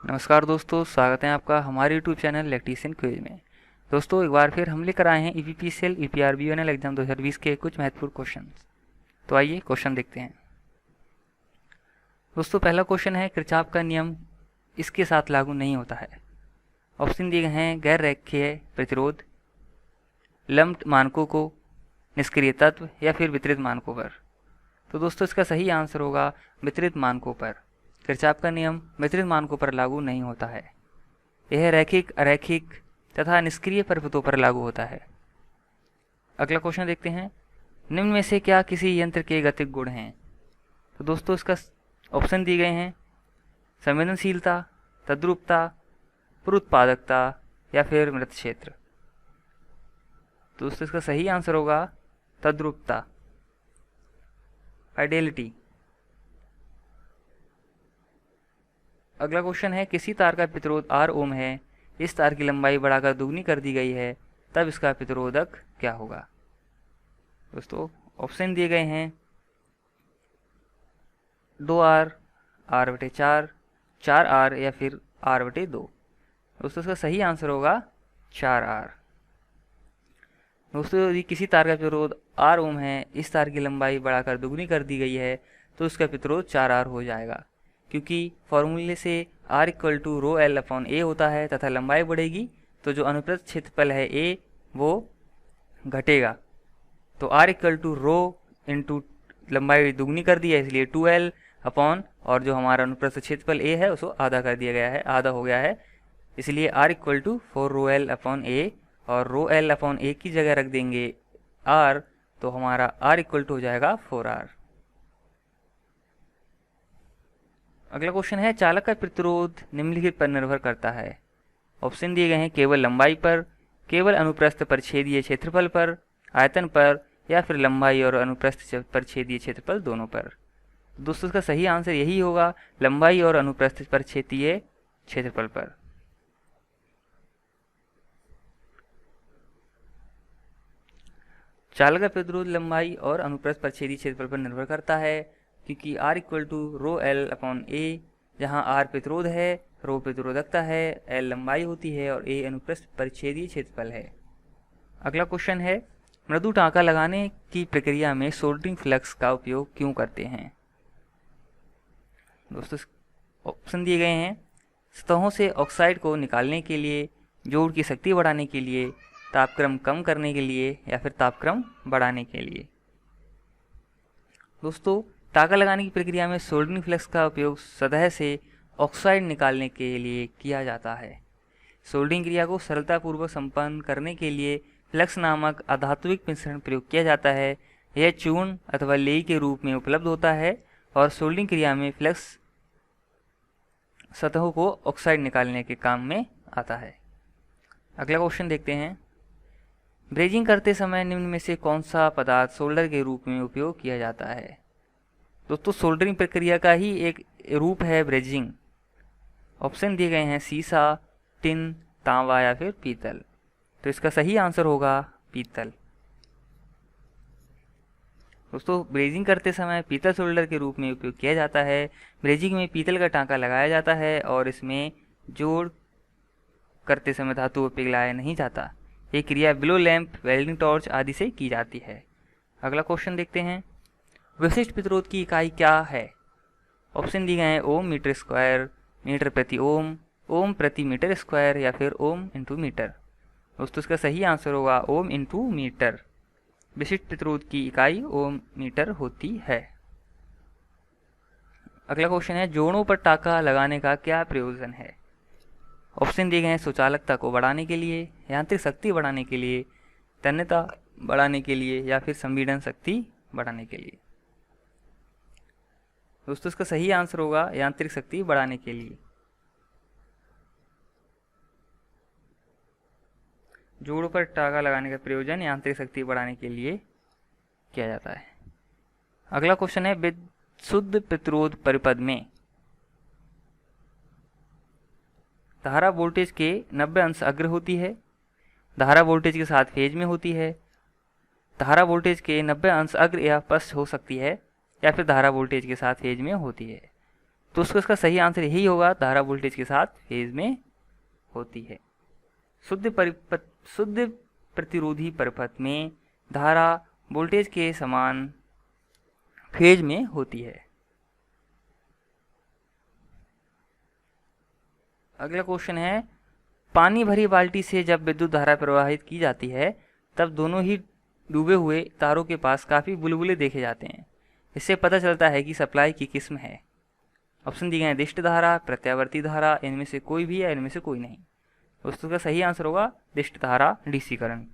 नमस्कार दोस्तों, स्वागत है आपका हमारे यूट्यूब चैनल इलेक्ट्रीशियन क्विज में। दोस्तों एक बार फिर हम लेकर आए हैं ईपीपीसीएल ईपीआरबीएनएल एग्जाम 2020 के कुछ महत्वपूर्ण क्वेश्चन। तो आइए क्वेश्चन देखते हैं। दोस्तों पहला क्वेश्चन है, किरचॉफ का नियम इसके साथ लागू नहीं होता है। ऑप्शन दिए गए हैं, गैर रेखीय प्रतिरोध, लम्प्ड मानकों को, निष्क्रिय तत्व या फिर वितरित मानकों पर। तो दोस्तों इसका सही आंसर होगा वितरित मानकों पर। किरचॉफ का नियम वितरित मानकों पर लागू नहीं होता है। यह रैखिक, अरैखिक तथा निष्क्रिय परिपथों पर लागू होता है। अगला क्वेश्चन देखते हैं, निम्न में से क्या किसी यंत्र के गतिक गुण हैं। तो दोस्तों इसका ऑप्शन दिए गए हैं, संवेदनशीलता, तद्रुपता, पुरुत्पादकता या फिर मृत क्षेत्र। तो दोस्तों इसका सही आंसर होगा तद्रुपता, आइडियलिटी। अगला क्वेश्चन है, किसी तार का प्रतिरोध R ओम है, इस तार की लंबाई बढ़ाकर दुगनी कर दी गई है, तब इसका प्रतिरोधक क्या होगा। दोस्तों ऑप्शन दिए गए हैं, 2R, R/4, 4R या फिर R/2। दोस्तों इसका सही आंसर होगा 4R। दोस्तों यदि किसी तार का प्रतिरोध R ओम है, इस तार की लंबाई बढ़ाकर दुगनी कर दी गई है, तो उसका प्रतिरोध 4R हो जाएगा, क्योंकि फॉर्मूले से R = ρL/A होता है तथा लंबाई बढ़ेगी तो जो अनुप्रस्थ क्षेत्रफल है A वो घटेगा। तो R = ρ लंबाई दुगनी कर दी है, इसलिए 2L अपॉन, और जो हमारा अनुप्रस्थ क्षेत्रफल A है उसको आधा कर दिया गया है, आधा हो गया है, इसलिए R = 4ρL/A, और ρL/A की जगह रख देंगे R, तो हमारा R = हो जाएगा 4R। अगला क्वेश्चन है, चालक का प्रतिरोध निम्नलिखित पर निर्भर करता है। ऑप्शन दिए गए हैं, केवल लंबाई पर, केवल अनुप्रस्थ पर छेदीय क्षेत्रफल पर, आयतन पर या फिर लंबाई और अनुप्रस्थ पर छेदीय क्षेत्रफल दोनों पर। दोस्तों इसका सही आंसर यही होगा, लंबाई और अनुप्रस्थ पर छेदीय क्षेत्रफल पर। चालक का प्रतिरोध लंबाई और अनुप्रस्थ पर छेदीय क्षेत्रफल पर निर्भर करता है, क्योंकि R = ρL/A, जहाँ R प्रतिरोध है, ρ प्रतिरोधकता है, L लंबाई होती है और A अनुप्रस्थ परिच्छेदीय क्षेत्रफल है। अगला क्वेश्चन है, मृदु टांका लगाने की प्रक्रिया में सोल्डरिंग फ्लक्स का उपयोग क्यों करते हैं। दोस्तों ऑप्शन दिए गए हैं, सतहों से ऑक्साइड को निकालने के लिए, जोड़ की शक्ति बढ़ाने के लिए, तापक्रम कम करने के लिए या फिर तापक्रम बढ़ाने के लिए। दोस्तों टांका लगाने की प्रक्रिया में सोल्डरिंग फ्लक्स का उपयोग सतह से ऑक्साइड निकालने के लिए किया जाता है। सोल्डरिंग क्रिया को सरलतापूर्वक संपन्न करने के लिए फ्लक्स नामक अधात्विक मिश्रण प्रयोग किया जाता है। यह चूर्ण अथवा लेई के रूप में उपलब्ध होता है और सोल्डरिंग क्रिया में फ्लक्स सतहों को ऑक्साइड निकालने के काम में आता है। अगला क्वेश्चन देखते हैं, ब्रेजिंग करते समय निम्न में से कौन सा पदार्थ सोल्डर के रूप में उपयोग किया जाता है। दोस्तों सोल्डरिंग प्रक्रिया का ही एक रूप है ब्रेजिंग। ऑप्शन दिए गए हैं, सीसा, टिन, तांबा या फिर पीतल। तो इसका सही आंसर होगा पीतल। दोस्तों ब्रेजिंग करते समय पीतल सोल्डर के रूप में उपयोग किया जाता है। ब्रेजिंग में पीतल का टांका लगाया जाता है और इसमें जोड़ करते समय धातु को पिघलाया नहीं जाता। ये क्रिया बिलो लैंप, वेल्डिंग टॉर्च आदि से की जाती है। अगला क्वेश्चन देखते हैं, विशिष्ट प्रतिरोध की इकाई क्या है। ऑप्शन दिए गए हैं, ओम, मीटर स्क्वायर, मीटर प्रति ओम, ओम प्रति मीटर स्क्वायर या फिर ओम इंटू मीटर। दोस्तों इसका सही आंसर होगा ओम इंटू मीटर। विशिष्ट प्रतिरोध की इकाई ओम मीटर होती है। अगला क्वेश्चन है, जोड़ों पर टांका लगाने का क्या प्रयोजन है। ऑप्शन दिए गए हैं, सुचालकता को बढ़ाने के लिए, यांत्रिक शक्ति बढ़ाने के लिए, तन्यता बढ़ाने के लिए या फिर संपीड़न शक्ति बढ़ाने के लिए। दोस्तों इसका सही आंसर होगा यांत्रिक शक्ति बढ़ाने के लिए। जोड़ों पर टांका लगाने का प्रयोजन यांत्रिक शक्ति बढ़ाने के लिए किया जाता है। अगला क्वेश्चन है, विशुद्ध प्रतिरोध परिपथ में धारा वोल्टेज के 90 अंश अग्र होती है, धारा वोल्टेज के साथ फेज में होती है, धारा वोल्टेज के 90 अंश अग्र या पश्च हो सकती है, या फिर धारा वोल्टेज के साथ फेज में होती है। तो उसको इसका सही आंसर यही होगा, धारा वोल्टेज के साथ फेज में होती है। शुद्ध प्रतिरोधी परिपथ में धारा वोल्टेज के समान फेज में होती है। अगला क्वेश्चन है, पानी भरी बाल्टी से जब विद्युत धारा प्रवाहित की जाती है तब दोनों ही डूबे हुए तारों के पास काफ़ी बुलबुले देखे जाते हैं। इससे पता चलता है कि सप्लाई की किस्म है। ऑप्शन दिए गए हैं दिष्ट धारा, प्रत्यावर्ती धारा, इनमें से कोई भी या इनमें से कोई नहीं। दोस्तों का सही आंसर होगा दिष्ट धारा, डीसी करंट।